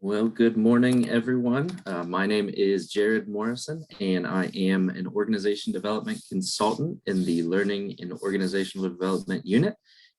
Well, good morning, everyone. My name is Jared Morrison, and I am an organization development consultant in the Learning and Organizational Development Unit.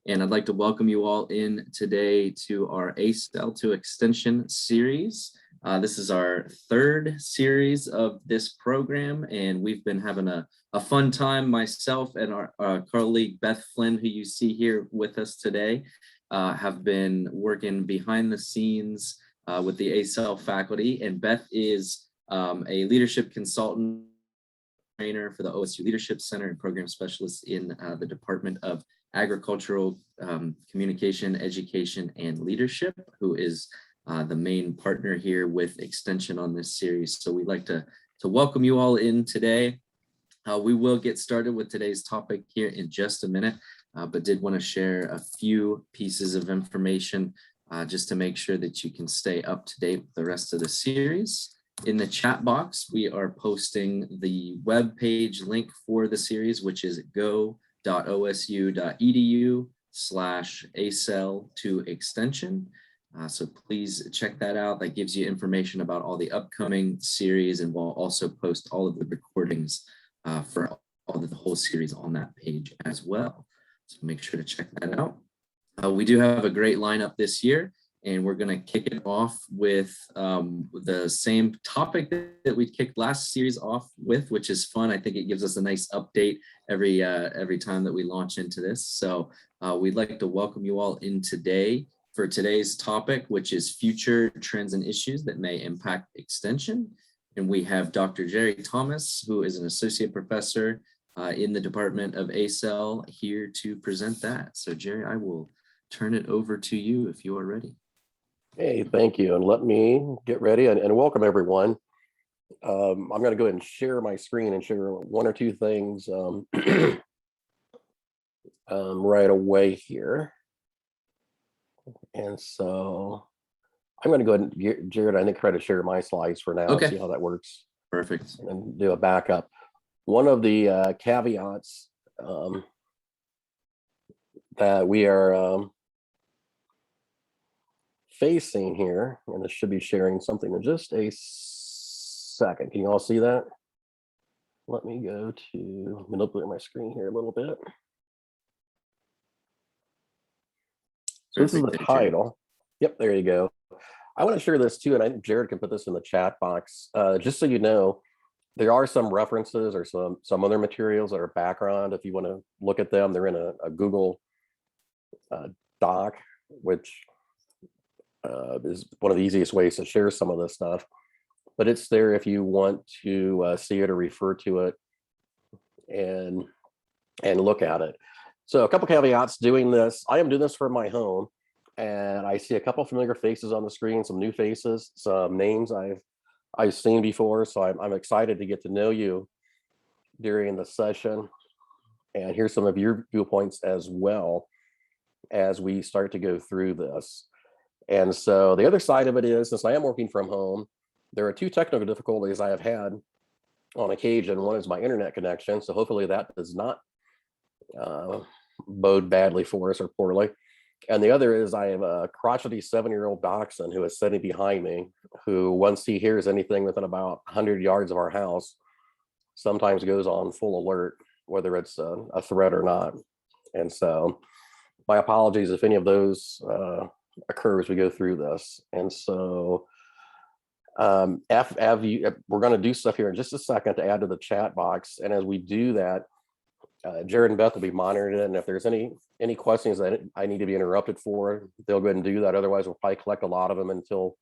And I'd like to welcome you all in today to our ACEL to Extension series. This is our third series of this program, and we've been having a fun time. Myself and our colleague Beth Flynn, who you see here with us today, have been working behind the scenes with the ACEL faculty, and Beth is a leadership consultant trainer for the OSU Leadership Center and program specialist in the Department of Agricultural Communication, Education, and Leadership, who is the main partner here with Extension on this series. So we'd like to welcome you all in today. We will get started with today's topic here in just a minute, but did want to share a few pieces of information just to make sure that you can stay up to date with the rest of the series. In the chat box, we are posting the web page link for the series, which is go.osu.edu/ACEL to extension. So please check that out. That gives you information about all the upcoming series, and we'll also post all of the recordings for all of the whole series on that page as well. So make sure to check that out. We do have a great lineup this year, and we're going to kick it off with the same topic that we kicked last series off with, which is fun. I think it gives us a nice update every time that we launch into this. So we'd like to welcome you all in today for today's topic, which is future trends and issues that may impact extension. And we have Dr. Jerry Thomas, who is an associate professor in the Department of ACEL, here to present that. So Jerry, I will turn it over to you if you are ready. Hey, thank you. And let me get ready and welcome everyone. I'm going to go ahead and share my screen and share one or two things right away here. And so I'm going to go ahead and, Jared, I think try to share my slides for now. Okay. See how that works. Perfect. And do a backup. One of the caveats that we are facing here, and this should be sharing something in just a second. Can you all see that? Let me go to manipulate my screen here a little bit. So this is the title. Yep, there you go. I want to share this too, and I think Jared can put this in the chat box. Just so you know, there are some references or some other materials that are background. If you want to look at them, they're in a Google Doc, which is one of the easiest ways to share some of this stuff, but it's there if you want to see it or refer to it and look at it. So a couple caveats doing this. I am doing this from my home, and I see a couple familiar faces on the screen, some new faces, some names I've seen before. So I'm excited to get to know you during the session and hear some of your viewpoints as well as we start to go through this. And so the other side of it is, since I am working from home, there are two technical difficulties I have had on occasion. One is my internet connection. So hopefully that does not bode badly for us or poorly. And the other is I have a crotchety 7-year-old dachshund who is sitting behind me, who once he hears anything within about 100 yards of our house, sometimes goes on full alert, whether it's a threat or not. And so my apologies if any of those occur as we go through this. And so we're going to do stuff here in just a second to add to the chat box. And as we do that, Jared and Beth will be monitoring it. And if there's any questions that I need to be interrupted for, they'll go ahead and do that. Otherwise, we'll probably collect a lot of them until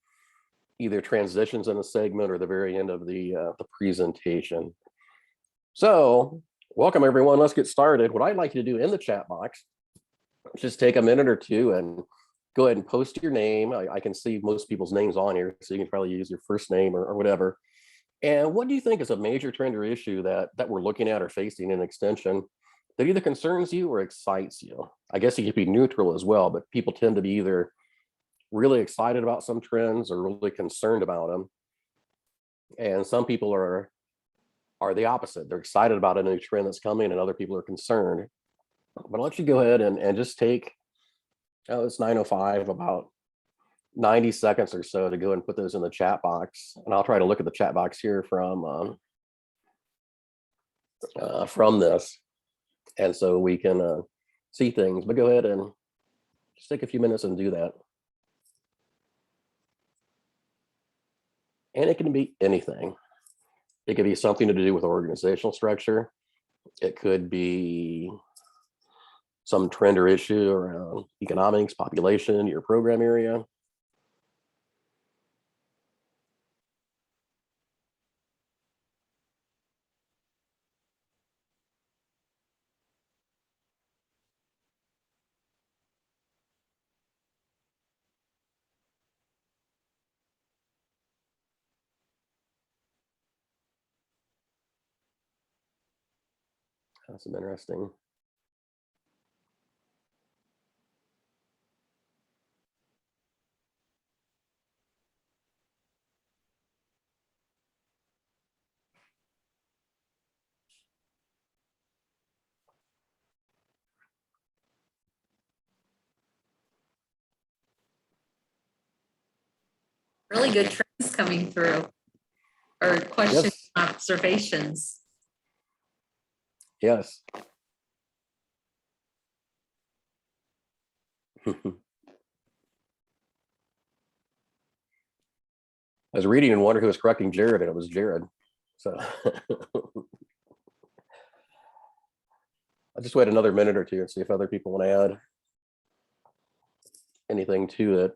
either transitions in a segment or the very end of the presentation. So welcome, everyone. Let's get started. What I'd like you to do in the chat box, just take a minute or two and go ahead and post your name. I can see most people's names on here, so you can probably use your first name or whatever. And what do you think is a major trend or issue that we're looking at or facing in extension that either concerns you or excites you? I guess it could be neutral as well, but people tend to be either really excited about some trends or really concerned about them. And some people are the opposite. They're excited about a new trend that's coming, and other people are concerned. But I'll let you go ahead and just take, it's 9:05, about 90 seconds or so to go and put those in the chat box. And I'll try to look at the chat box here from this. And so we can see things, but go ahead and just take a few minutes and do that. And it can be anything. It could be something to do with organizational structure. It could be some trend or issue around economics, population, your program area. That's interesting. Really good trends coming through, or questions, Yes. observations. Yes. I was reading and wondered who was correcting Jared, and it was Jared. So I'll just wait another minute or two and see if other people want to add anything to it.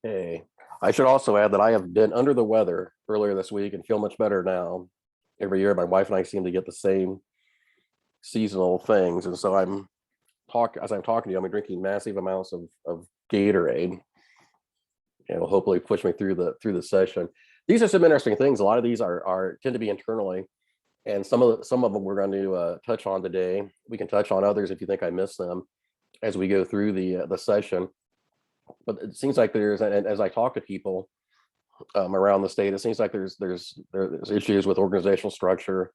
Okay. I should also add that I have been under the weather earlier this week and feel much better now. Every year, my wife and I seem to get the same seasonal things, and so as I'm talking to you, I'm drinking massive amounts of Gatorade. And will hopefully push me through the session. These are some interesting things. A lot of these tend to be internally, and some of them we're going to touch on today. We can touch on others if you think I missed them as we go through the session. But it seems like and as I talk to people around the state, it seems like there's issues with organizational structure.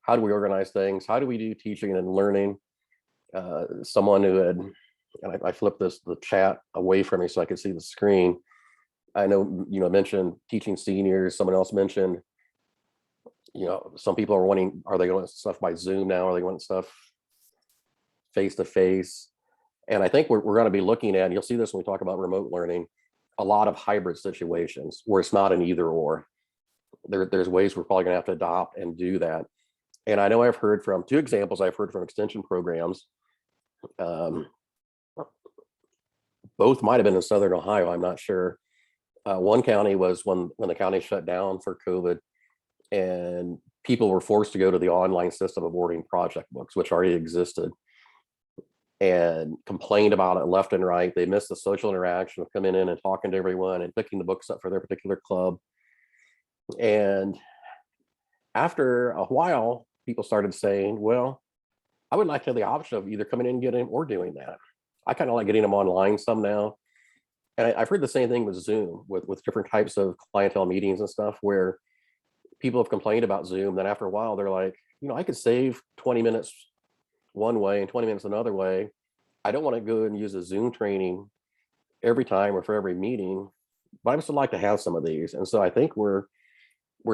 How do we organize things? How do we do teaching and learning? Someone who had, and I flipped the chat away from me so I could see the screen. I know, mentioned teaching seniors. Someone else mentioned, some people are they going stuff by Zoom now? Are they going stuff face to face? And I think we're going to be looking at, and you'll see this when we talk about remote learning, a lot of hybrid situations where it's not an either or. There's ways we're probably going to have to adopt and do that. And I know I've heard from two examples. I've heard from extension programs. Both might have been in Southern Ohio. I'm not sure. One county was when the county shut down for COVID, and people were forced to go to the online system of ordering project books, which already existed, and complained about it left and right. They missed the social interaction of coming in and talking to everyone and picking the books up for their particular club. And after a while, people started saying, well, I would like to have the option of either coming in and getting or doing that. I kind of like getting them online some now. And I've heard the same thing with Zoom, with different types of clientele meetings and stuff, where people have complained about Zoom. Then after a while, they're like, I could save 20 minutes one way and 20 minutes another way. I don't want to go and use a Zoom training every time or for every meeting, but I would still like to have some of these. And so I think we're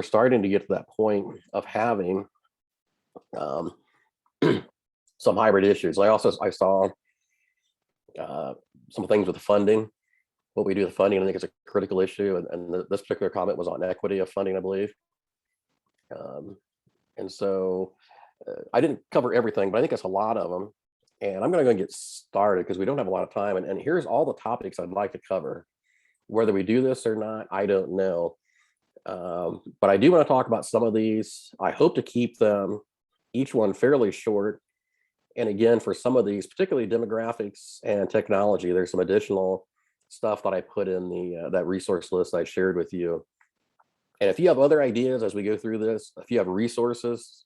starting to get to that point of having some hybrid issues. I saw some things with the funding, what we do with funding. I think it's a critical issue. And this particular comment was on equity of funding, I believe. And so I didn't cover everything, but I think it's a lot of them. And I'm going to go get started because we don't have a lot of time. And here's all the topics I'd like to cover. Whether we do this or not, I don't know. But I do want to talk about some of these. I hope to keep them, each one fairly short. And again, for some of these, particularly demographics and technology, there's some additional stuff that I put in the that resource list I shared with you. And if you have other ideas as we go through this, if you have resources,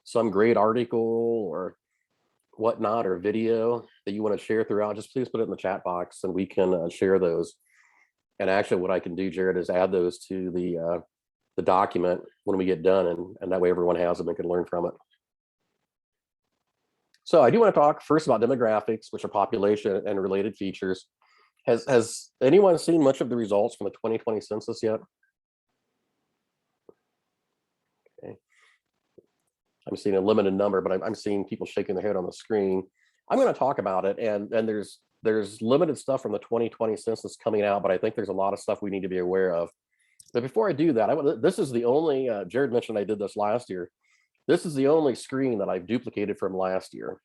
some great article or whatnot, or video that you want to share throughout, just please put it in the chat box and we can share those. And actually what I can do, Jared, is add those to the document when we get done, and that way everyone has them and can learn from it. So I do want to talk first about demographics, which are population and related features. Has anyone seen much of the results from the 2020 census yet? Okay. I'm seeing a limited number, but I'm seeing people shaking their head on the screen. I'm going to talk about it, and there's limited stuff from the 2020 census coming out, but I think there's a lot of stuff we need to be aware of. But before I do that, this is the only, Jared mentioned I did this last year. This is the only screen that I've duplicated from last year.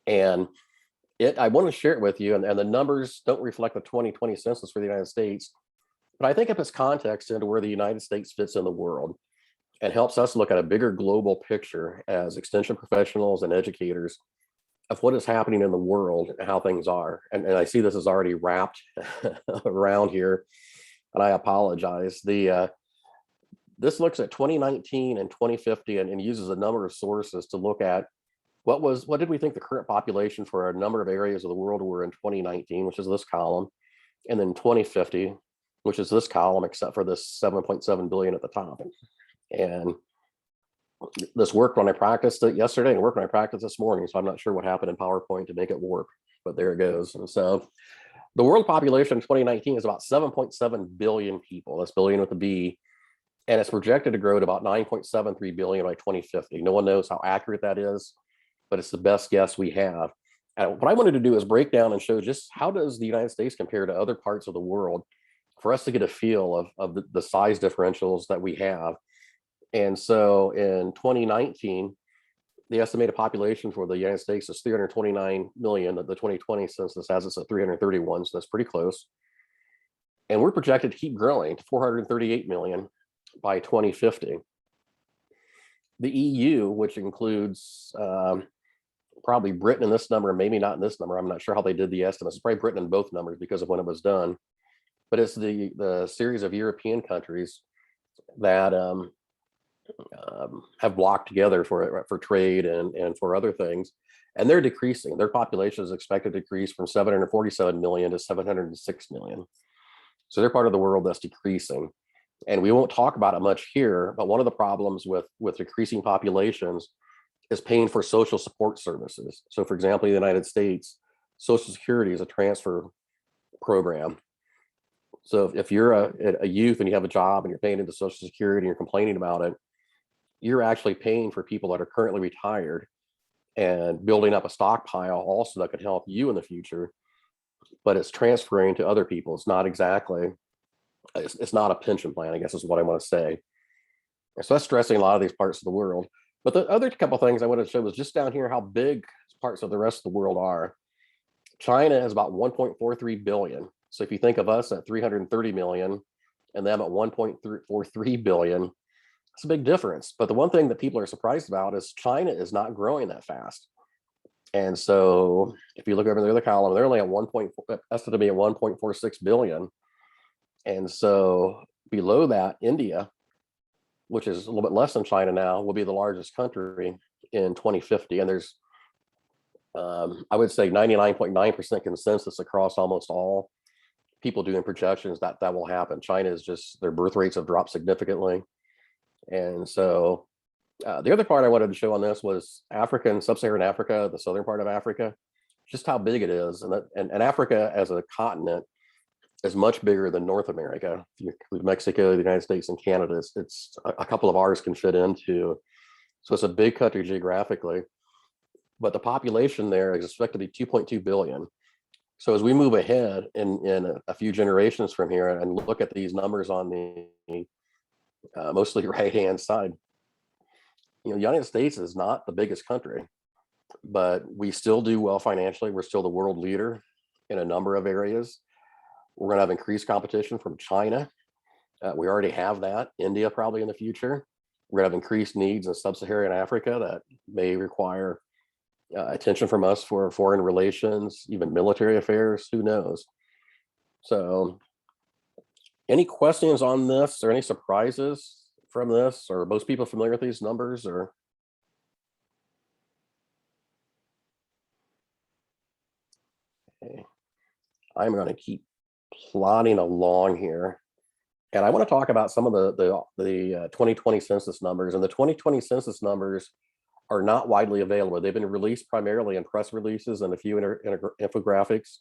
And I want to share it with you, and the numbers don't reflect the 2020 census for the United States, but I think it puts context into where the United States fits in the world and helps us look at a bigger global picture as extension professionals and educators of what is happening in the world and how things are. And I see this is already wrapped around here, and I apologize. This looks at 2019 and 2050 and uses a number of sources to look at what did we think the current population for a number of areas of the world were in 2019, which is this column, and then 2050, which is this column, except for this 7.7 billion at the top. And this worked when I practiced it yesterday and worked when I practiced this morning, so I'm not sure what happened in PowerPoint to make it work, but there it goes. And so the world population in 2019 is about 7.7 billion people. That's billion with a B, and it's projected to grow to about 9.73 billion by 2050. No one knows how accurate that is, but it's the best guess we have. And what I wanted to do is break down and show just how does the United States compare to other parts of the world for us to get a feel of the size differentials that we have. And so in 2019, the estimated population for the United States is 329 million. The 2020 census has us at 331, so that's pretty close. And we're projected to keep growing to 438 million by 2050. The EU, which includes probably Britain in this number, maybe not in this number. I'm not sure how they did the estimates. It's probably Britain in both numbers because of when it was done. But it's the series of European countries that have blocked together for trade and for other things. And they're decreasing. Their population is expected to decrease from 747 million to 706 million. So they're part of the world that's decreasing. And we won't talk about it much here, but one of the problems with decreasing populations is paying for social support services. So for example, in the United States, Social Security is a transfer program. So if you're a youth and you have a job and you're paying into Social Security and you're complaining about it, you're actually paying for people that are currently retired and building up a stockpile also that could help you in the future, but it's transferring to other people. It's not exactly, it's not a pension plan, I guess is what I want to say. So that's stressing a lot of these parts of the world. But the other couple of things I wanted to show was just down here how big parts of the rest of the world are. China is about 1.43 billion. So if you think of us at 330 million and them at 1.43 billion, it's a big difference. But the one thing that people are surprised about is China is not growing that fast. And so if you look over the other column, they're only at estimated to be at 1.46 billion. And so below that, India, which is a little bit less than China now, will be the largest country in 2050. And there's, I would say 99.9% consensus across almost all people doing projections that will happen. China is just, their birth rates have dropped significantly. And so the other part I wanted to show on this was Africa and Sub-Saharan Africa, the southern part of Africa, just how big it is. And Africa as a continent is much bigger than North America. If you include Mexico, the United States, and Canada, it's a couple of ours can fit into. So it's a big country geographically, but the population there is expected to be 2.2 billion. So as we move ahead in a few generations from here and look at these numbers on the mostly right-hand side, the United States is not the biggest country, but we still do well financially. We're still the world leader in a number of areas. We're going to have increased competition from China. We already have that. India probably in the future. We're going to have increased needs in Sub-Saharan Africa that may require attention from us for foreign relations, even military affairs, who knows. So any questions on this or any surprises from this? Or most people familiar with these numbers or? Okay. I'm going to keep plodding along here. And I want to talk about some of the 2020 census numbers. And the 2020 census numbers are not widely available. They've been released primarily in press releases and a few infographics,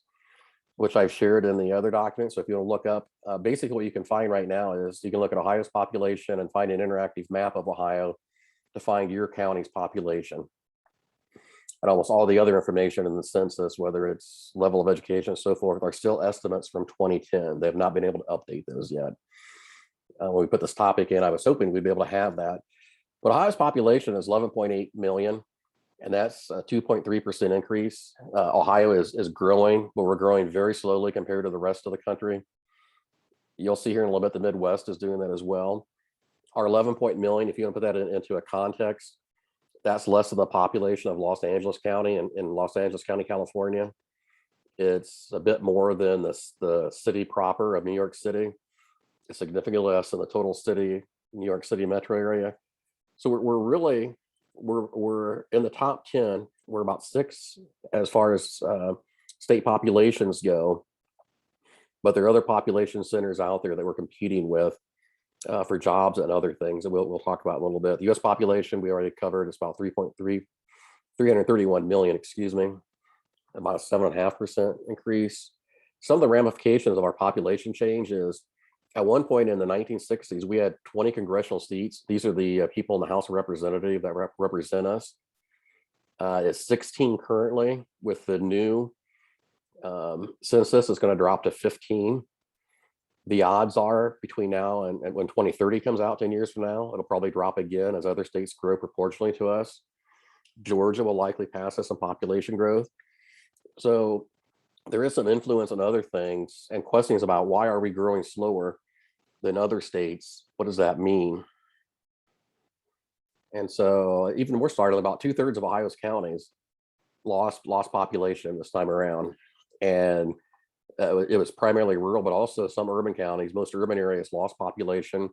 which I've shared in the other documents. So if you want to look up, basically what you can find right now is you can look at Ohio's population and find an interactive map of Ohio to find your county's population. And almost all the other information in the census, whether it's level of education and so forth, are still estimates from 2010. They've not been able to update those yet. When we put this topic in, I was hoping we'd be able to have that. But Ohio's population is 11.8 million, and that's a 2.3% increase. Ohio is growing, but we're growing very slowly compared to the rest of the country. You'll see here in a little bit, the Midwest is doing that as well. Our 11 million, if you want to put that into a context, that's less than the population of Los Angeles County in Los Angeles County, California. It's a bit more than the city proper of New York City. It's significantly less than the total city, New York City metro area. So we're in the top 10. We're about 6 as far as state populations go, but there are other population centers out there that we're competing with for jobs and other things that we'll talk about a little bit. The U.S. population we already covered is about 331 million, excuse me, about a 7.5% increase. Some of the ramifications of our population change is at one point in the 1960s, we had 20 congressional seats. These are the people in the House of Representatives that represent us. It's 16 currently. With the new census, it's going to drop to 15. The odds are between now and when 2030 comes out, 10 years from now, it'll probably drop again as other states grow proportionally to us. Georgia will likely pass us in population growth. So there is some influence on other things and questions about why are we growing slower than other states? What does that mean? And so even we're starting about 2/3 of Ohio's counties lost population this time around. And it was primarily rural, but also some urban counties. Most urban areas lost population.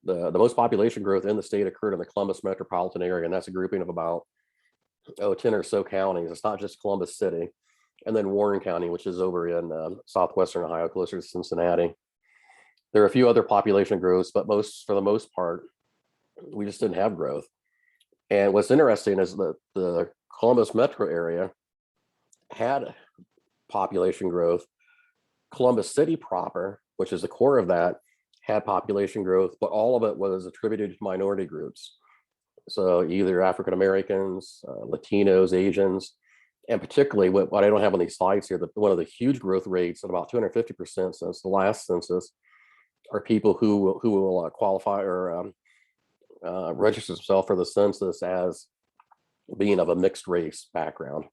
The most population growth in the state occurred in the Columbus metropolitan area, and that's a grouping of about 10 or so counties. It's not just Columbus City. And then Warren County, which is over in southwestern Ohio, closer to Cincinnati. There are a few other population growths, but for the most part, we just didn't have growth. And what's interesting is that the Columbus metro area had population growth. Columbus City proper, which is the core of that, had population growth, but all of it was attributed to minority groups. So either African Americans, Latinos, Asians, and particularly what I don't have on these slides here, one of the huge growth rates at about 250% since the last census are people who will qualify or register themselves for the census as being of a mixed race background.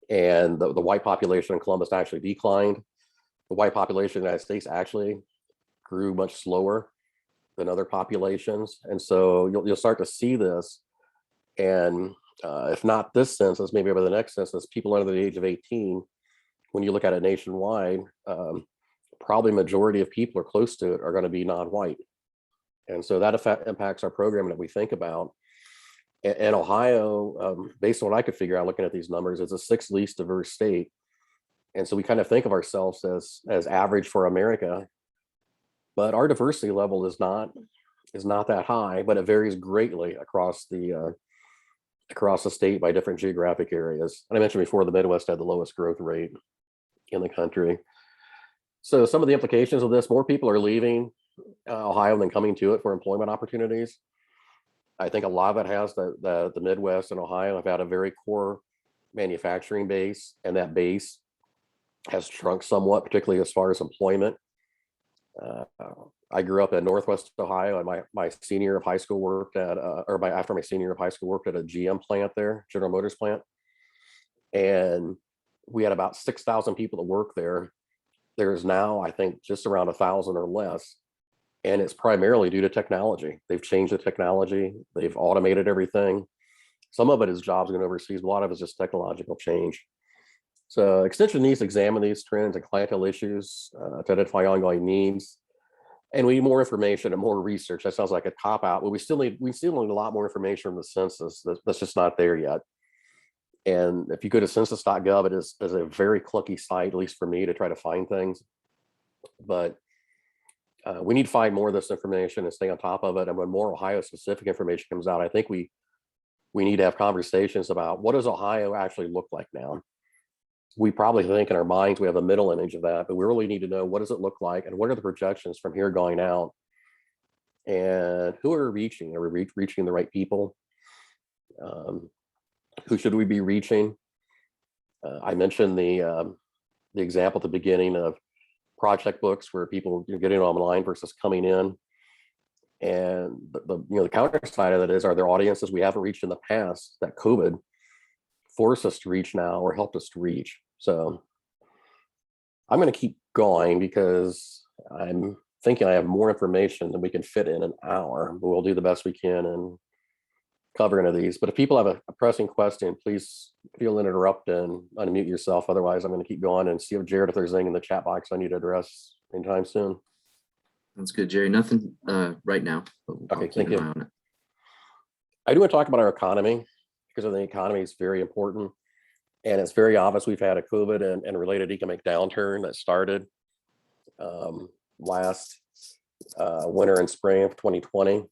And the white population in Columbus actually declined. The white population in the United States actually grew much slower than other populations. And so you'll start to see this. And if not this census, maybe over the next census, people under the age of 18, when you look at it nationwide, probably majority of people or close to it are going to be non-white. And so that impacts our program that we think about. And Ohio, based on what I could figure out looking at these numbers, is the 6th least diverse state. And so we kind of think of ourselves as average for America, but our diversity level is not that high, but it varies greatly across the state by different geographic areas. And I mentioned before, the Midwest had the lowest growth rate in the country. So some of the implications of this, more people are leaving Ohio than coming to it for employment opportunities. I think a lot of it has the Midwest and Ohio have had a very core manufacturing base, and that base has shrunk somewhat, particularly as far as employment. I grew up in Northwest Ohio, and my senior year of high school worked at, after my senior year of high school, worked at a GM plant there, General Motors plant. And we had about 6,000 people that work there. There's now, I think, just around 1,000 or less. And it's primarily due to technology. They've changed the technology. They've automated everything. Some of it is jobs going overseas. A lot of it is just technological change. So extension needs to examine these trends and clientele issues to identify ongoing needs. And we need more information and more research. That sounds like a cop out, but we still need a lot more information from the census. That's just not there yet. And if you go to census.gov, it is a very clunky site, at least for me, to try to find things. But we need to find more of this information and stay on top of it. And when more Ohio specific information comes out, I think we need to have conversations about what does Ohio actually look like now. We probably think in our minds we have a middle image of that, but we really need to know what does it look like and what are the projections from here going out, and who are we reaching? Are we reaching the right people? Who should we be reaching? I mentioned the example at the beginning of project books where people getting online versus coming in. And the counter side of it is, are there audiences we haven't reached in the past that COVID forced us to reach now or helped us to reach? So I'm going to keep going because I'm thinking I have more information than we can fit in an hour, but we'll do the best we can and cover into these. But if people have a pressing question, please feel to interrupt and unmute yourself. Otherwise, I'm going to keep going and see if Jared, if there's anything in the chat box I need to address anytime soon. That's good, Jerry. Nothing right now, but I'll Okay, keep thank an you. eye on it. I do want to talk about our economy because I think the economy is very important. And it's very obvious we've had a COVID and related economic downturn that started last winter and spring of 2020,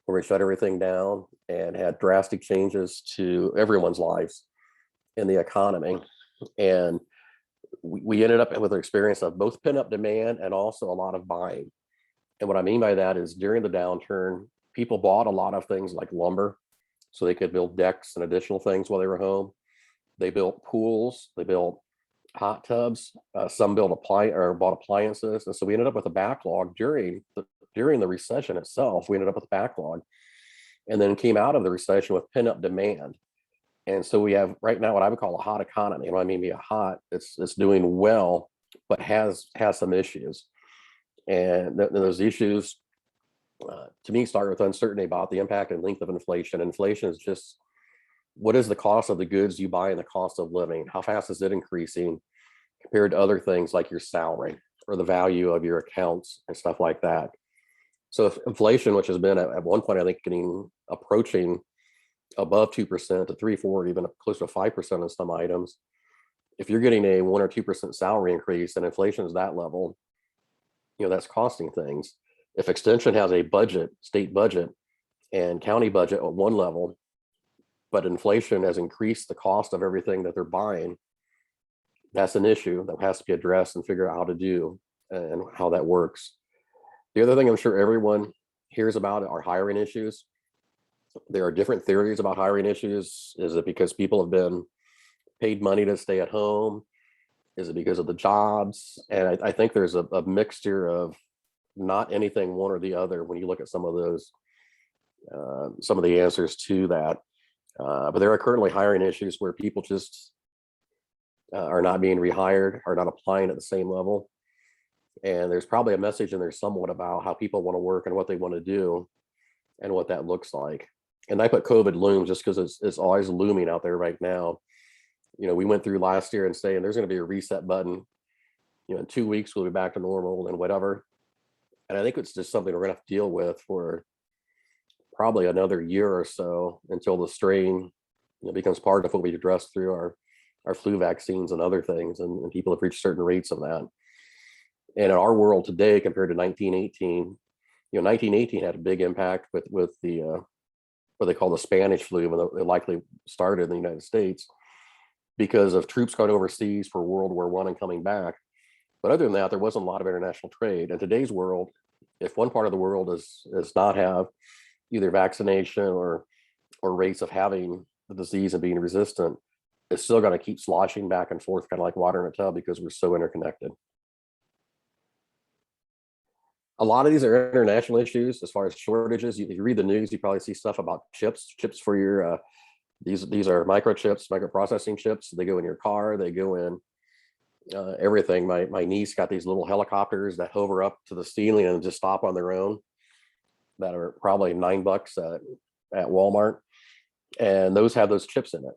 where we shut everything down and had drastic changes to everyone's lives in the economy. And we ended up with an experience of both pent-up demand and also a lot of buying. And what I mean by that is during the downturn, people bought a lot of things like lumber so they could build decks and additional things while they were home. They built pools, they built hot tubs, some bought appliances. And so we ended up with a backlog during the recession itself. We ended up with a backlog and then came out of the recession with pent-up demand. And so we have right now what I would call a hot economy. And what I mean by a hot, it's doing well, but has some issues. And those issues, to me, start with uncertainty about the impact and length of inflation. Inflation is just, what is the cost of the goods you buy and the cost of living? How fast is it increasing compared to other things like your salary or the value of your accounts and stuff like that? So if inflation, which has been at one point, I think, approaching above 2% to 3, 4, even close to 5% on some items, if you're getting a 1 or 2% salary increase and inflation is that level, that's costing things. If extension has a budget, state budget and county budget at one level, but inflation has increased the cost of everything that they're buying, that's an issue that has to be addressed and figure out how to do and how that works. The other thing I'm sure everyone hears about are hiring issues. There are different theories about hiring issues. Is it because people have been paid money to stay at home? Is it because of the jobs? And I think there's a mixture of not anything one or the other when you look at some of those, some of the answers to that. But there are currently hiring issues where people just are not being rehired, are not applying at the same level. And there's probably a message in there somewhat about how people want to work and what they want to do and what that looks like. And I put COVID looms just because it's always looming out there right now. We went through last year and saying there's going to be a reset button. In 2 weeks, we'll be back to normal and whatever. And I think it's just something we're going to have to deal with for probably another year or so until the strain becomes part of what we address through our flu vaccines and other things. And people have reached certain rates of that. And in our world today, compared to 1918, 1918 had a big impact with the what they call the Spanish flu, even though it likely started in the United States because of troops going overseas for World War I and coming back. But other than that, there wasn't a lot of international trade. In today's world, if one part of the world does not have either vaccination or rates of having the disease and being resistant, it's still going to keep sloshing back and forth, kind of like water in a tub, because we're so interconnected. A lot of these are international issues as far as shortages. You read the news, you probably see stuff about chips for your, these are microchips, microprocessing chips. They go in your car, they go in everything. My niece got these little helicopters that hover up to the ceiling and just stop on their own that are probably $9 at Walmart. And those have those chips in it.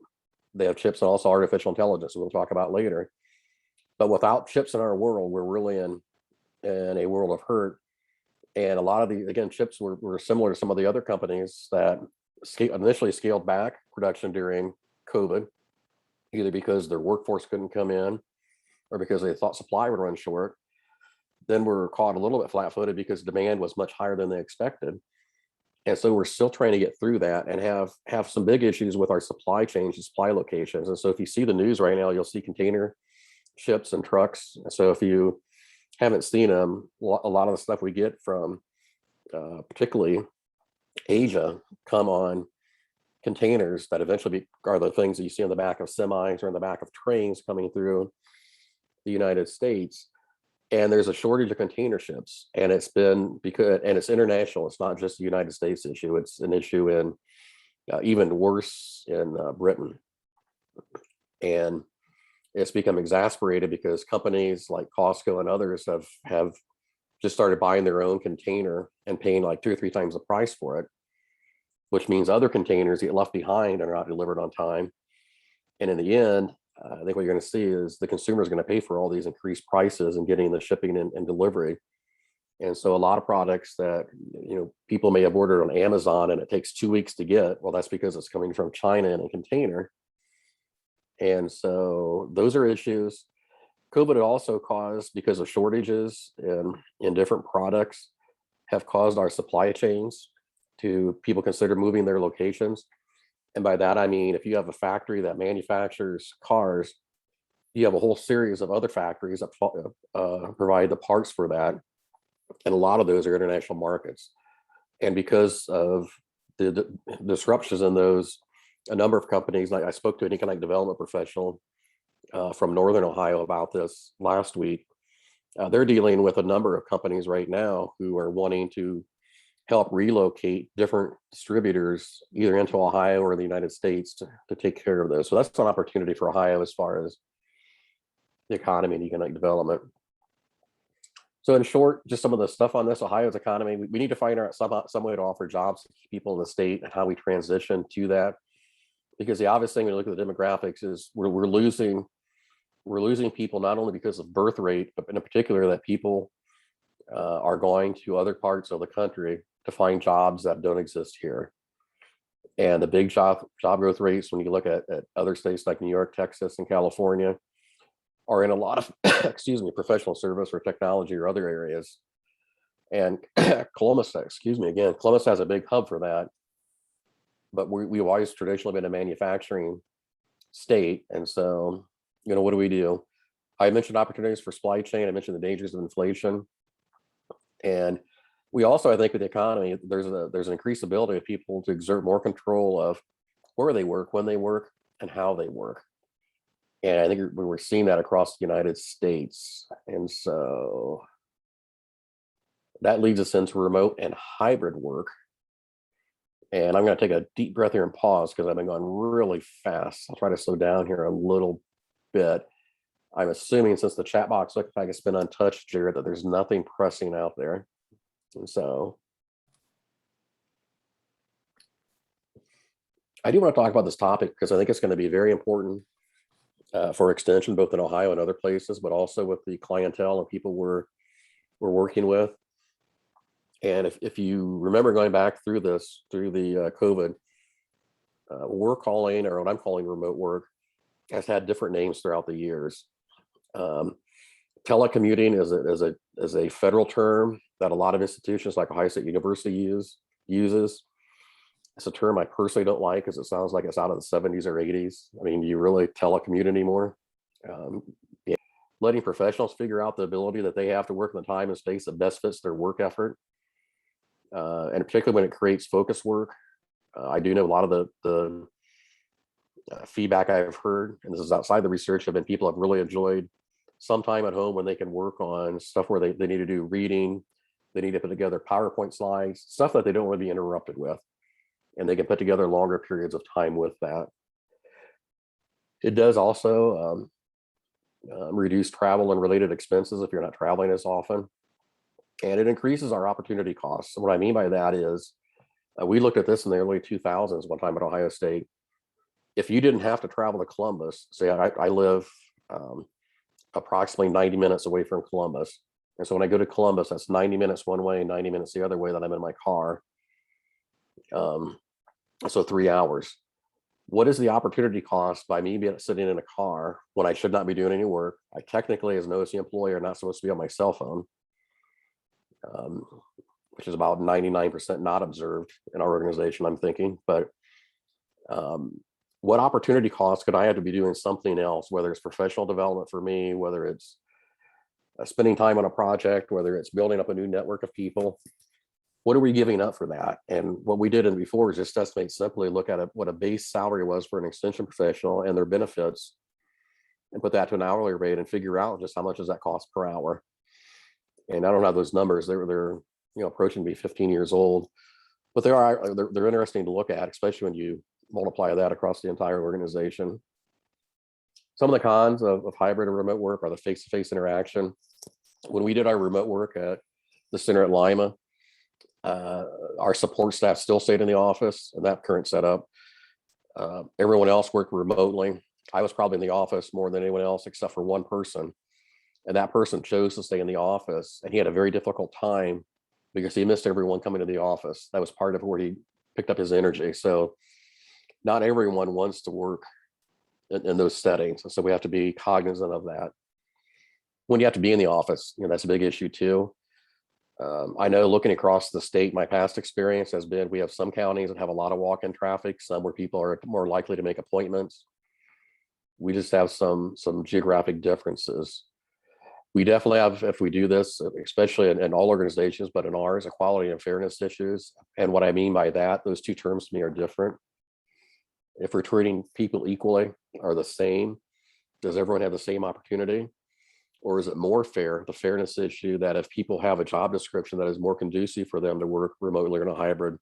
they have chips and also artificial intelligence, we'll talk about later. But without chips in our world, we're really in a world of hurt. And a lot of the, again, chips were similar to some of the other companies that initially scaled back production during COVID, either because their workforce couldn't come in or because they thought supply would run short. Then we're caught a little bit flat-footed because demand was much higher than they expected. And so we're still trying to get through that and have some big issues with our supply chains and supply locations. And so if you see the news right now, you'll see container ships and trucks. So if you haven't seen them, a lot of the stuff we get from particularly Asia come on containers that eventually are the things that you see on the back of semis or in the back of trains coming through the United States. And there's a shortage of container ships, and it's been and it's international. It's not just a United States issue. It's an issue in even worse in Britain. And it's become exasperated because companies like Costco and others have just started buying their own container and paying like 2 or 3 times the price for it, which means other containers get left behind and are not delivered on time. And in the end, I think what you're going to see is the consumer is going to pay for all these increased prices and getting the shipping and delivery. And so a lot of products that, people may have ordered on Amazon and it takes 2 weeks to get, well, that's because it's coming from China in a container. And so those are issues. COVID had also caused, because of shortages in different products, have caused our supply chains to people consider moving their locations. And by that, I mean, if you have a factory that manufactures cars, you have a whole series of other factories that provide the parts for that. And a lot of those are international markets. And because of the disruptions in those, a number of companies, like I spoke to an economic development professional from Northern Ohio about this last week. They're dealing with a number of companies right now who are wanting to help relocate different distributors either into Ohio or the United States to take care of those. So that's an opportunity for Ohio as far as the economy and economic development. So in short, just some of the stuff on this, Ohio's economy, we need to find out some way to offer jobs to people in the state and how we transition to that. Because the obvious thing when you look at the demographics is we're losing people not only because of birth rate, but in particular that people are going to other parts of the country to find jobs that don't exist here. And the big job growth rates, when you look at other states like New York, Texas, and California, are in a lot of, professional service or technology or other areas. And Columbus has a big hub for that. But we've always traditionally been a manufacturing state. And so, what do we do? I mentioned opportunities for supply chain. I mentioned the dangers of inflation. And we also, I think with the economy, there's an increased ability of people to exert more control of where they work, when they work, and how they work. And I think we're seeing that across the United States. And so that leads us into remote and hybrid work. And I'm going to take a deep breath here and pause because I've been going really fast. I'll try to slow down here a little bit. I'm assuming since the chat box looks like it's been untouched, Jared, that there's nothing pressing out there. And so I do want to talk about this topic because I think it's going to be very important for extension, both in Ohio and other places, but also with the clientele and people we're working with. And if you remember going back through the COVID, we're calling, or what I'm calling remote work, has had different names throughout the years. Telecommuting is a federal term that a lot of institutions like Ohio State University uses. It's a term I personally don't like because it sounds like it's out of the 70s or 80s. I mean, do you really telecommute anymore? Letting professionals figure out the ability that they have to work in the time and space that best fits their work effort. And particularly when it creates focus work. I do know a lot of the feedback I've heard, and this is outside the research, have been people have really enjoyed some time at home when they can work on stuff where they need to do reading, they need to put together PowerPoint slides, stuff that they don't want to be interrupted with. And they can put together longer periods of time with that. It does also reduce travel and related expenses if you're not traveling as often. And it increases our opportunity costs. And what I mean by that is we looked at this in the early 2000s one time at Ohio State. if you didn't have to travel to Columbus, say I live approximately 90 minutes away from Columbus. And so when I go to Columbus, that's 90 minutes one way, 90 minutes the other way that I'm in my car. So 3 hours. What is the opportunity cost by me sitting in a car when I should not be doing any work? I technically, as an OC employee, are not supposed to be on my cell phone, which is about 99% not observed in our organization, I'm thinking. But what opportunity cost could I have to be doing something else, whether it's professional development for me, whether it's spending time on a project, whether it's building up a new network of people? What are we giving up for that? And what we did in before is just estimate simply, look at what a base salary was for an extension professional and their benefits, and put that to an hourly rate and figure out just how much does that cost per hour. And I don't have those numbers. They're approaching to be 15 years old, but they're interesting to look at, especially when you multiply that across the entire organization. Some of the cons of hybrid or remote work are the face-to-face interaction. When we did our remote work at the center at Lima, our support staff still stayed in the office in that current setup. Everyone else worked remotely. I was probably in the office more than anyone else except for one person. And that person chose to stay in the office, and he had a very difficult time because he missed everyone coming to the office. That was part of where he picked up his energy. So not everyone wants to work in those settings. And so we have to be cognizant of that. When you have to be in the office, that's a big issue too. I know looking across the state, my past experience has been, we have some counties that have a lot of walk-in traffic, some where people are more likely to make appointments. We just have some geographic differences. We definitely have, if we do this, especially in all organizations, but in ours, equality and fairness issues. And what I mean by that, those two terms to me are different. If we're treating people equally or the same, does everyone have the same opportunity? Or is it more fair, the fairness issue, that if people have a job description that is more conducive for them to work remotely or in a hybrid,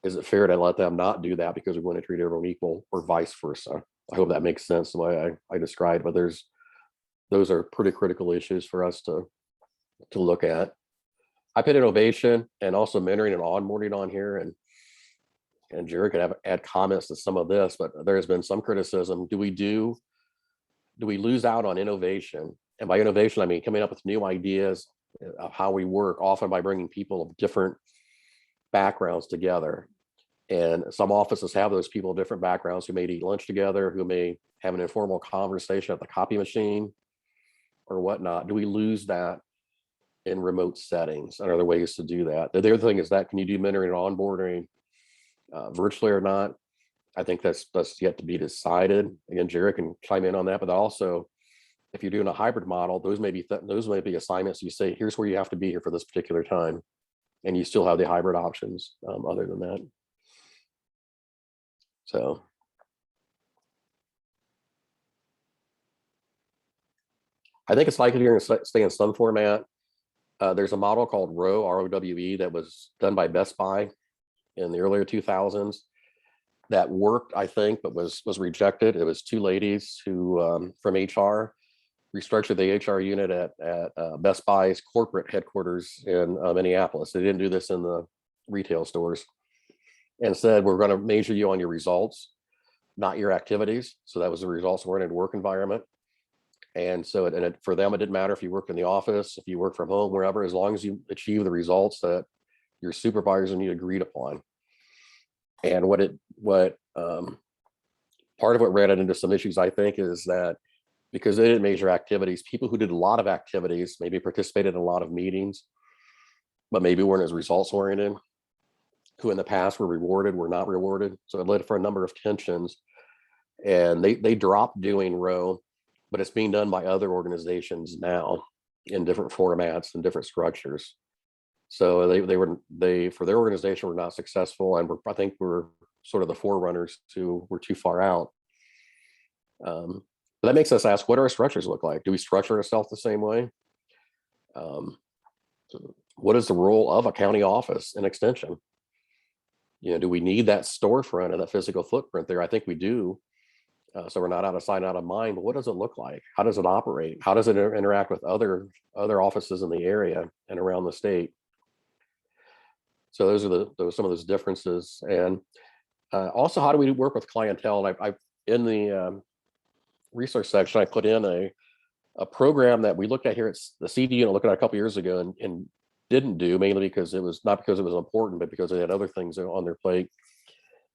is it fair to let them not do that because we want to treat everyone equal, or vice versa? I hope that makes sense the way I described, but those are pretty critical issues for us to look at. I put innovation and also mentoring and onboarding on here, and Jared could add comments to some of this, but there has been some criticism. Do we lose out on innovation? And by innovation, I mean coming up with new ideas of how we work, often by bringing people of different backgrounds together. And some offices have those people of different backgrounds who may eat lunch together, who may have an informal conversation at the copy machine or whatnot. Do we lose that in remote settings? And are there ways to do that? The other thing is that, can you do mentoring and onboarding virtually or not? I think that's yet to be decided. Again, Jared can chime in on that, but also, if you're doing a hybrid model, those may be assignments you say, here's where you have to be here for this particular time, and you still have the hybrid options other than that. So I think it's likely you're going to stay in some format. There's a model called ROWE, R-O-W-E, that was done by Best Buy in the earlier 2000s. That worked, I think, but was rejected. It was two ladies who from HR restructured the HR unit at Best Buy's corporate headquarters in Minneapolis. They didn't do this in the retail stores, and said, we're going to measure you on your results, not your activities. So that was the results oriented work environment. And so for them, it didn't matter if you worked in the office, if you work from home, wherever, as long as you achieve the results that your supervisor and you agreed upon. And part of what ran into some issues, I think, is that because they didn't measure activities, people who did a lot of activities, maybe participated in a lot of meetings, but maybe weren't as results oriented, who in the past were rewarded, were not rewarded. So it led for a number of tensions, and they dropped doing ROWE, but it's being done by other organizations now in different formats and different structures. So they for their organization were not successful, and I think we're sort of the forerunners we're too far out. But that makes us ask, what do our structures look like? Do we structure ourselves the same way? What is the role of a county office in extension? Do we need that storefront and that physical footprint there? I think we do. So we're not out of sight, out of mind, but what does it look like? How does it operate? How does it interact with other offices in the area and around the state? So those are some of those differences. And Also, how do we work with clientele? And I in the research section, I put in a program that we looked at here. It's the CD unit, looking at a couple years ago, and didn't do, mainly because it was not because it was important, but because they had other things on their plate.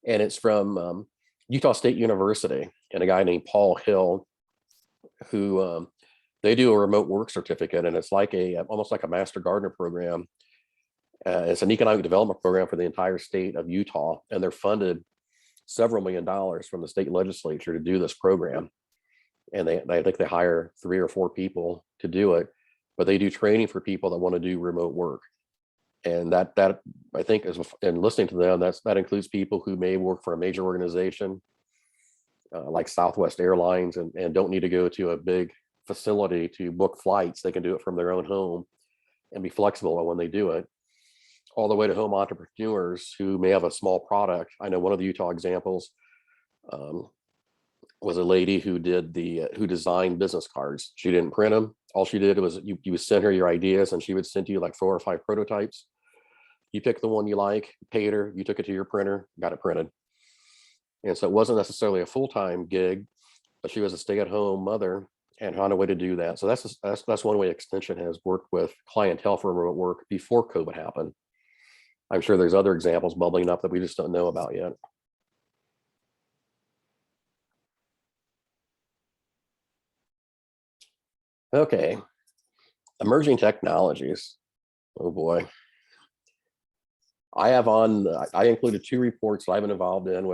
And it's from Utah State University, and a guy named Paul Hill, who they do a remote work certificate, and it's like almost like a master gardener program. It's an economic development program for the entire state of Utah, and they're funded several $1 million from the state legislature to do this program. And I think they hire 3 or 4 people to do it, but they do training for people that want to do remote work. And that I think is, and listening to them, that includes people who may work for a major organization like Southwest Airlines and don't need to go to a big facility to book flights. They can do it from their own home and be flexible when they do it, all the way to home entrepreneurs who may have a small product. I know one of the Utah examples was a lady who designed business cards. She didn't print them. All she did was you would send her your ideas, and she would send you like 4 or 5 prototypes. You pick the one you like, paid her, you took it to your printer, got it printed. And so it wasn't necessarily a full-time gig, but she was a stay-at-home mother and found a way to do that. So that's one way Extension has worked with clientele for remote work before COVID happened. I'm sure there's other examples bubbling up that we just don't know about yet. Okay, emerging technologies. Oh boy. I included 2 reports that I've been involved in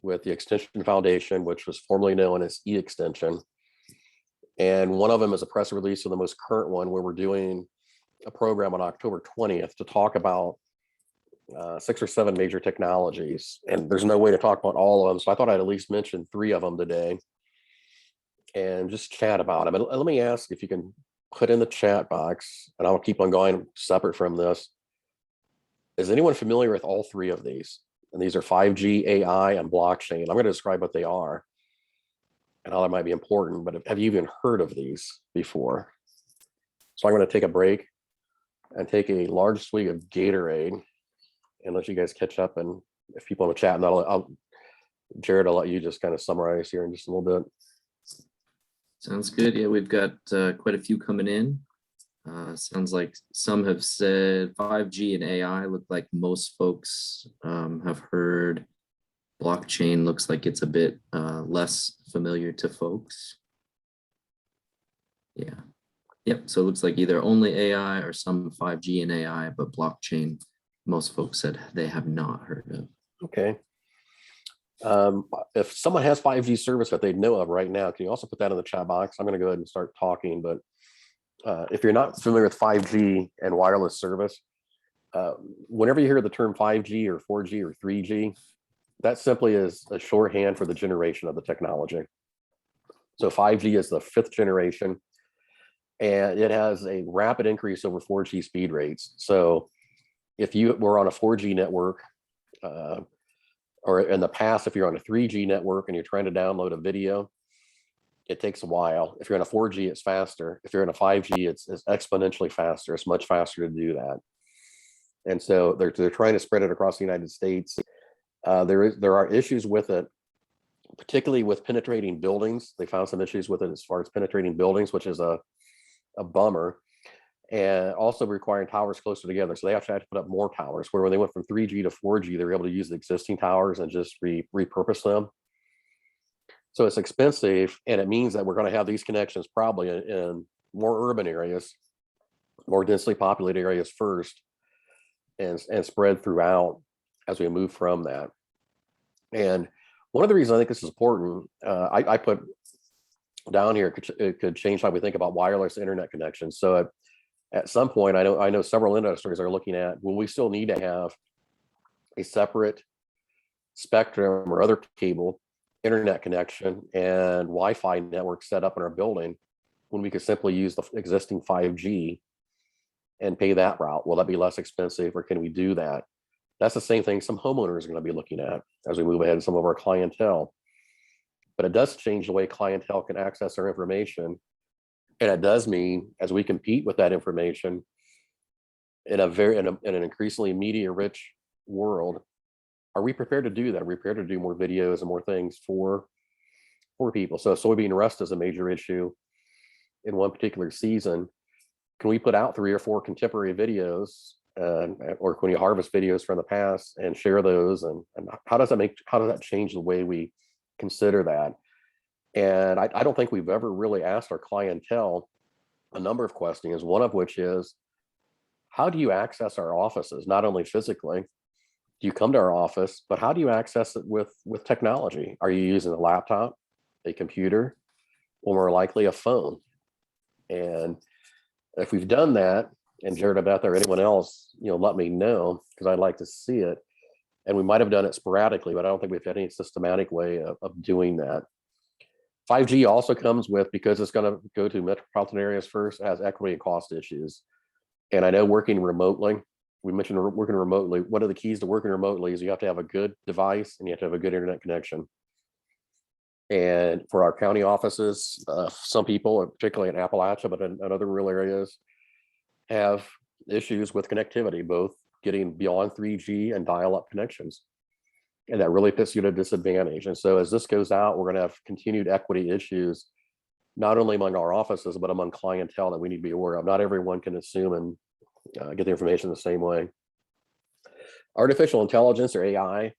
with the Extension Foundation, which was formerly known as E-Extension. And one of them is a press release of the most current one, where we're doing a program on October 20th to talk about 6 or 7 major technologies. And there's no way to talk about all of them, so I thought I'd at least mention 3 of them today and just chat about them. And let me ask if you can put in the chat box, and I'll keep on going separate from this. Is anyone familiar with all 3 of these? And these are 5G, AI, and blockchain. I'm going to describe what they are and how that might be important, but have you even heard of these before? So I'm going to take a break and take a large swig of Gatorade and let you guys catch up. And if people want to chat, and Jared, I'll let you just kind of summarize here in just a little bit. Sounds good. Yeah, we've got quite a few coming in. Sounds like some have said 5G and AI. Look like most folks have heard. Blockchain looks like it's a bit less familiar to folks. Yeah. Yep. So it looks like either only AI or some 5G and AI, but blockchain, most folks said they have not heard of. Okay. If someone has 5G service that they know of right now, can you also put that in the chat box? I'm going to go ahead and start talking, but if you're not familiar with 5G and wireless service, whenever you hear the term 5G or 4G or 3G, that simply is a shorthand for the generation of the technology. So 5G is the 5th generation, and it has a rapid increase over 4G speed rates. So if you were on a 4G network, or in the past, if you're on a 3G network and you're trying to download a video, it takes a while. If you're on a 4G, it's faster. If you're on a 5G, it's exponentially faster. It's much faster to do that. And so they're trying to spread it across the United States. There are issues with it, particularly with penetrating buildings. They found some issues with it as far as penetrating buildings, which is a bummer, and also requiring towers closer together. So they actually had to put up more towers, where when they went from 3G to 4G, they were able to use the existing towers and just repurpose them. So it's expensive, and it means that we're going to have these connections probably in more urban areas, more densely populated areas first, and spread throughout as we move from that. And one of the reasons I think this is important, I put down here, it could change how we think about wireless internet connections. So at some point, I know several industries are looking at, will we still need to have a separate spectrum or other cable internet connection and Wi-Fi network set up in our building when we could simply use the existing 5G and pay that route? Will that be less expensive, or can we do that? That's the same thing some homeowners are going to be looking at as we move ahead in some of our clientele. But it does change the way clientele can access our information. And it does mean, as we compete with that information in an increasingly media rich world, are we prepared to do that? Are we prepared to do more videos and more things for people? So if soybean rust is a major issue in one particular season, can we put out 3 or 4 contemporary videos, or can we harvest videos from the past and share those? And how does that change the way we consider that? And I don't think we've ever really asked our clientele a number of questions, one of which is, how do you access our offices? Not only physically, do you come to our office, but how do you access it with technology? Are you using a laptop, a computer, or more likely a phone? And if we've done that, and Jared or Beth or anyone else, let me know, because I'd like to see it. And we might have done it sporadically, but I don't think we've had any systematic way of doing that. 5G also comes with, because it's going to go to metropolitan areas first, has equity and cost issues. And I know working remotely, we mentioned working remotely. One of the keys to working remotely is you have to have a good device and you have to have a good internet connection. And for our county offices, some people, particularly in Appalachia, but in other rural areas, have issues with connectivity, both getting beyond 3G and dial-up connections. And that really puts you at a disadvantage. And so as this goes out, we're going to have continued equity issues, not only among our offices, but among clientele that we need to be aware of. Not everyone can assume and get the information the same way. Artificial intelligence, or AI,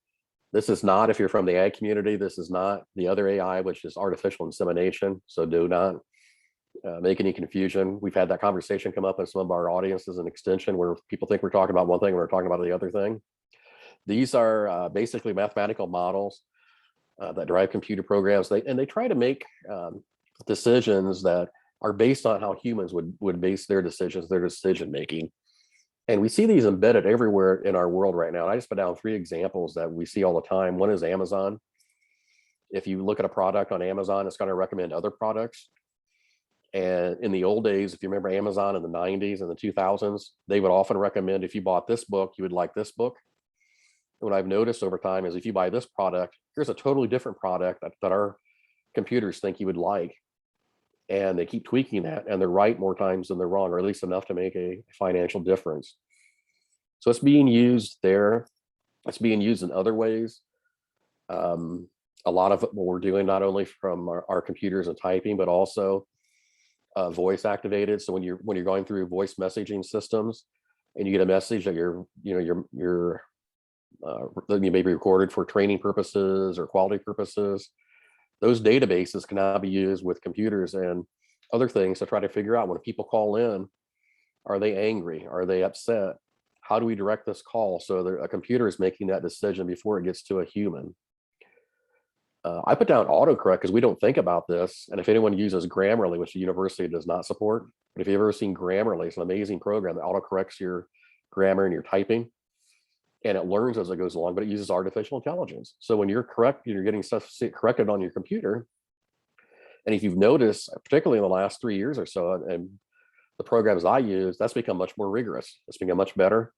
this is not, if you're from the ag community, this is not the other AI, which is artificial insemination. So do not make any confusion. We've had that conversation come up in some of our audiences in extension, where people think we're talking about one thing and we're talking about the other thing. These are basically mathematical models that drive computer programs. They try to make decisions that are based on how humans would base their decisions, their decision making. And we see these embedded everywhere in our world right now. I just put down 3 examples that we see all the time. One is Amazon. If you look at a product on Amazon, it's going to recommend other products. And in the old days, if you remember Amazon in the 90s and the 2000s, they would often recommend, if you bought this book, you would like this book. And what I've noticed over time is, if you buy this product, here's a totally different product that our computers think you would like. And they keep tweaking that, and they're right more times than they're wrong, or at least enough to make a financial difference. So it's being used there. It's being used in other ways. A lot of what we're doing, not only from our computers and typing, but also voice activated. So when you're going through voice messaging systems, and you get a message that you may be recorded for training purposes or quality purposes, those databases can now be used with computers and other things to try to figure out, when people call in, are they angry? Are they upset? How do we direct this call so a computer is making that decision before it gets to a human? I put down autocorrect because we don't think about this. And if anyone uses Grammarly, which the university does not support, but if you've ever seen Grammarly, it's an amazing program that autocorrects your grammar and your typing. And it learns as it goes along, but it uses artificial intelligence. So when you're getting stuff corrected on your computer. And if you've noticed, particularly in the last 3 years or so, and the programs I use, that's become much more rigorous. It's become much better.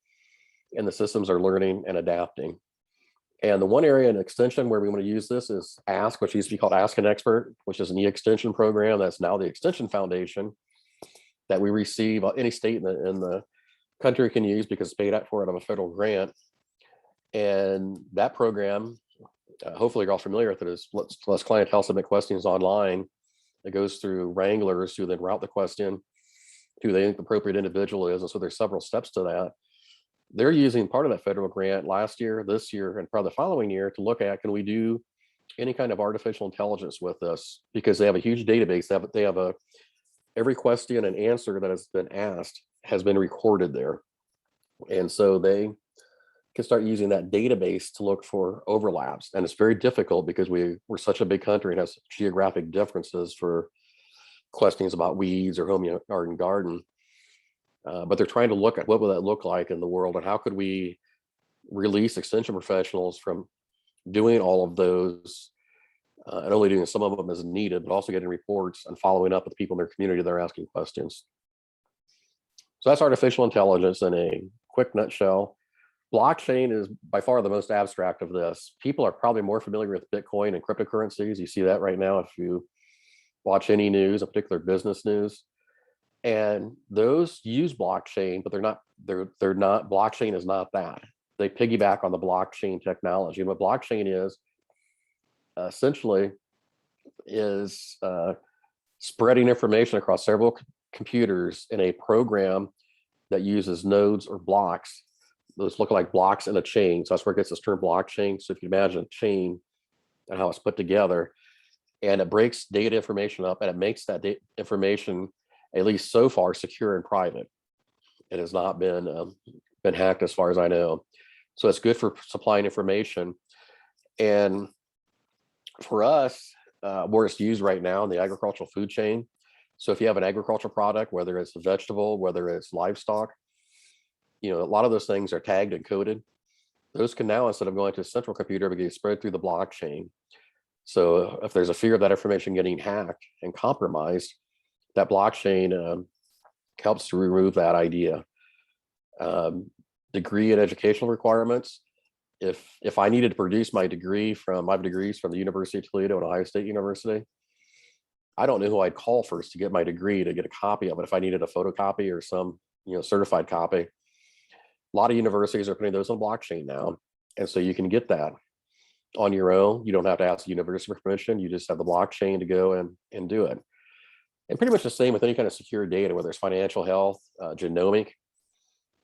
And the systems are learning and adapting. And the one area in extension where we want to use this is Ask, which used to be called Ask an Expert, which is an e-extension program that's now the Extension Foundation that we receive. Any state in the country can use, because it's paid out for out of a federal grant. And that program, hopefully you're all familiar with it, is lets clientele submit questions online. It goes through wranglers who then route the question to who they think the appropriate individual is. And so there's several steps to that. They're using part of that federal grant last year, this year, and probably the following year to look at, can we do any kind of artificial intelligence with this? Because they have a huge database. They have every question and answer that has been asked has been recorded there. And so they can start using that database to look for overlaps. And it's very difficult because we're such a big country and has geographic differences for questions about weeds or home and garden. But they're trying to look at what will that look like in the world, and how could we release extension professionals from doing all of those and only doing some of them as needed, but also getting reports and following up with the people in their community that are asking questions. So that's artificial intelligence in a quick nutshell. Blockchain is by far the most abstract of this. People are probably more familiar with Bitcoin and cryptocurrencies. You see that right now if you watch any news, in particular business news. And those use blockchain, but they're not, blockchain is not that. they piggyback on the blockchain technology. And what blockchain is essentially is spreading information across several computers in a program that uses nodes or blocks. Those look like blocks in a chain. So that's where it gets this term blockchain. So if you imagine a chain and how it's put together, and it breaks data information up, and it makes that information, at least so far, secure and private. It has not been hacked as far as I know. So it's good for supplying information. And for us, where it's used right now in the agricultural food chain. So if you have an agricultural product, whether it's a vegetable, whether it's livestock, a lot of those things are tagged and coded. Those can now, instead of going to a central computer, be spread through the blockchain. So if there's a fear of that information getting hacked and compromised, that blockchain helps to remove that idea. Degree and educational requirements. If I needed to produce my degrees from the University of Toledo and Ohio State University, I don't know who I'd call first to get my degree, to get a copy of it. If I needed a photocopy or some certified copy, a lot of universities are putting those on blockchain now, and so you can get that on your own. You don't have to ask the university for permission. You just have the blockchain to go and do it. And pretty much the same with any kind of secure data, whether it's financial health, genomic,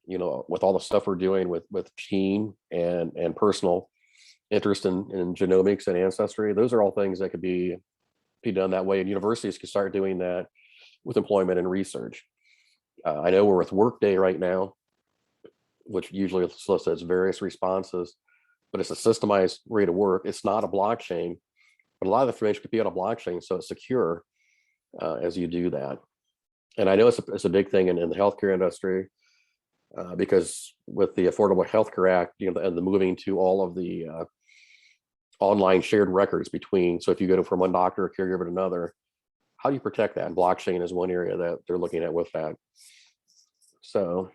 with all the stuff we're doing with gene and personal interest in genomics and ancestry. Those are all things that could be done that way. And universities can start doing that with employment and research. I know we're with Workday right now, which usually solicits various responses, but it's a systemized way to work. It's not a blockchain, but a lot of the information could be on a blockchain, so it's secure as you do that. And I know it's a big thing in the healthcare industry, because with the Affordable Health Care Act, and the moving to all of the online shared records between. So if you go from one doctor or caregiver to another, how do you protect that? And blockchain is one area that they're looking at with that. So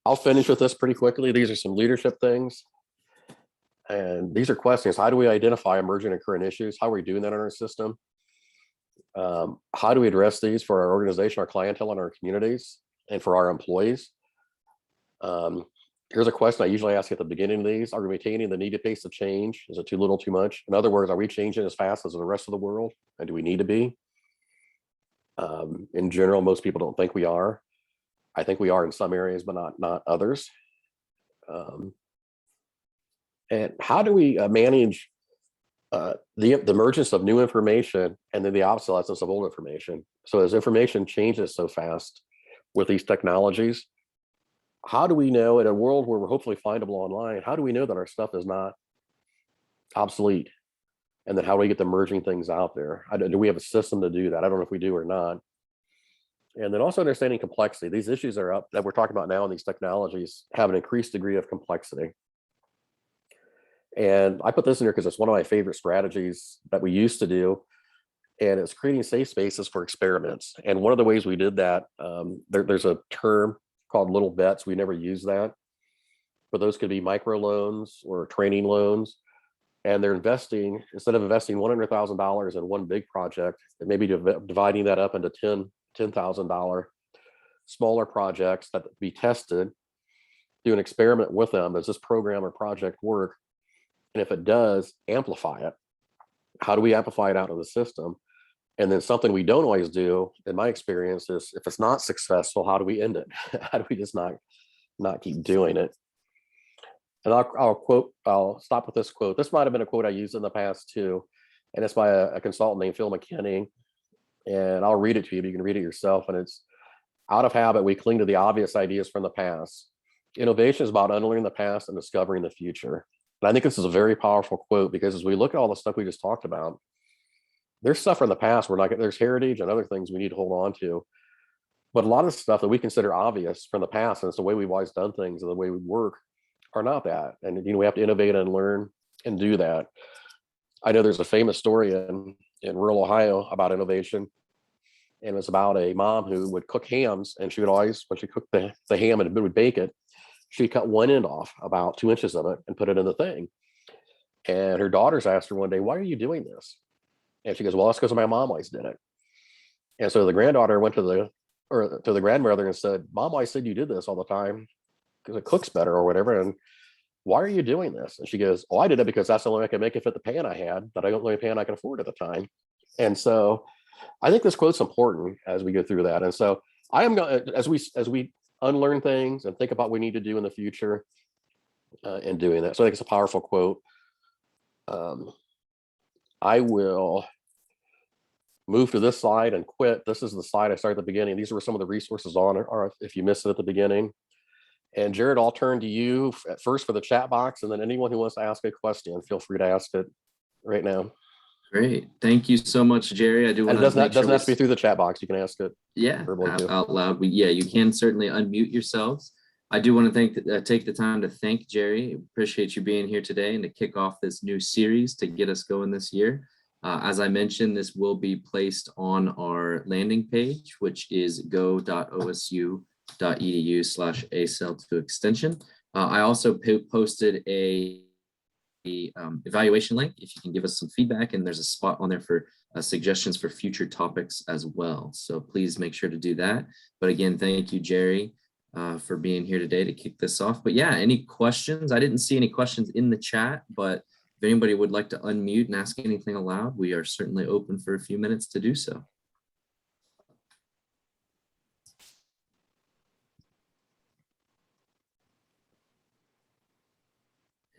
I'll finish with this pretty quickly. These are some leadership things. And these are questions. How do we identify emerging and current issues? How are we doing that in our system? How do we address these for our organization, our clientele, and our communities, and for our employees? Here's a question I usually ask at the beginning of these. Are we maintaining the needed pace of change? Is it too little, too much? In other words, are we changing as fast as the rest of the world? And do we need to be? In general, most people don't think we are. I think we are in some areas, but not others. And how do we manage the emergence of new information and then the obsolescence of old information? So as information changes so fast with these technologies, how do we know, in a world where we're hopefully findable online, how do we know that our stuff is not obsolete? And then how do we get the merging things out there? Do we have a system to do that? I don't know if we do or not. And then also understanding complexity. These issues are up that we're talking about now, and these technologies have an increased degree of complexity. And I put this in here because it's one of my favorite strategies that we used to do, and it's creating safe spaces for experiments. And one of the ways we did that, there's a term called little bets. We never use that, but those could be micro loans or training loans. And they're investing, instead of investing $100,000 in one big project, it may be dividing that up into $10,000 smaller projects that be tested, do an experiment with them. Does this program or project work? And if it does, amplify it. How do we amplify it out of the system? And then something we don't always do, in my experience, is if it's not successful, how do we end it? How do we just not keep doing it? And I'll stop with this quote. This might have been a quote I used in the past too. And it's by a consultant named Phil McKinney. And I'll read it to you, but you can read it yourself. And it's, out of habit, we cling to the obvious ideas from the past. Innovation is about unlearning the past and discovering the future. And I think this is a very powerful quote, because as we look at all the stuff we just talked about, there's stuff from the past there's heritage and other things we need to hold on to. But a lot of stuff that we consider obvious from the past, and it's the way we've always done things and the way we work, are not that. And we have to innovate and learn and do that. I know there's a famous story in rural Ohio about innovation. And it was about a mom who would cook hams, and she would always, when she cooked the ham and would bake it, she'd cut one end off, about 2 inches of it, and put it in the thing. And her daughters asked her one day, "Why are you doing this?" And she goes, "Well, that's because my mom always did it." And so the granddaughter went to the grandmother and said, "Mom always said you did this all the time. it cooks better or whatever. And why are you doing this? And she goes, oh, I did it because that's the only way I could make it fit the pan I had, that I don't only pan I could afford at the time. And so I think this quote's important as we go through that. And so I am going to, as we unlearn things and think about what we need to do in the future in doing that. So I think it's a powerful quote. I will move to this slide and quit. This is the slide I started at the beginning. These were some of the resources on it, or if you missed it at the beginning. And Jared, I'll turn to you at first for the chat box, and then anyone who wants to ask a question, feel free to ask it right now. Great. Thank you so much, Jerry. I do want And it to doesn't have to be through the chat box. You can ask it. Yeah, too. out loud. Yeah, you can certainly unmute yourselves. I do want to take the time to thank Jerry. Appreciate you being here today and to kick off this new series to get us going this year. As I mentioned, this will be placed on our landing page, which is go.osu.edu/ACEL to extension. I also posted a evaluation link if you can give us some feedback, and there's a spot on there for suggestions for future topics as well. So please make sure to do that. But again, thank you, Jerry, for being here today to kick this off. But yeah, any questions? I didn't see any questions in the chat, but if anybody would like to unmute and ask anything aloud, we are certainly open for a few minutes to do so.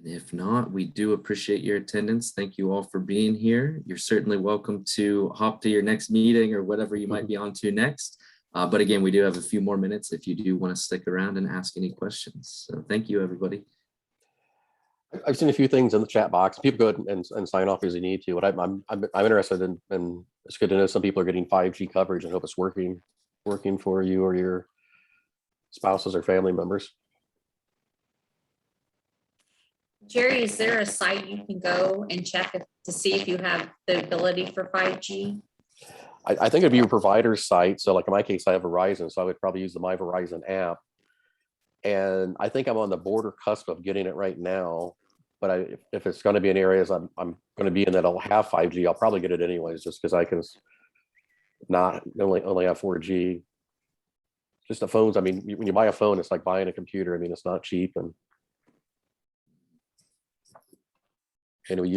And if not, we do appreciate your attendance. Thank you all for being here. You're certainly welcome to hop to your next meeting or whatever you might be on to next. But again, we do have a few more minutes if you do want to stick around and ask any questions. So thank you, everybody. I've seen a few things in the chat box. People go ahead and sign off as you need to. But I'm interested in, and it's good to know some people are getting 5G coverage and hope it's working for you or your spouses or family members. Jerry, is there a site you can go and check to see if you have the ability for 5G? I think it'd be your provider's site. So like in my case, I have Verizon, so I would probably use the My Verizon app. And I think I'm on the border cusp of getting it right now. But if it's going to be in areas I'm going to be in that'll have 5G, I'll probably get it anyways, just because I can not only have 4G. Just the phones. I mean, when you buy a phone, it's like buying a computer. I mean, it's not cheap. And anyway,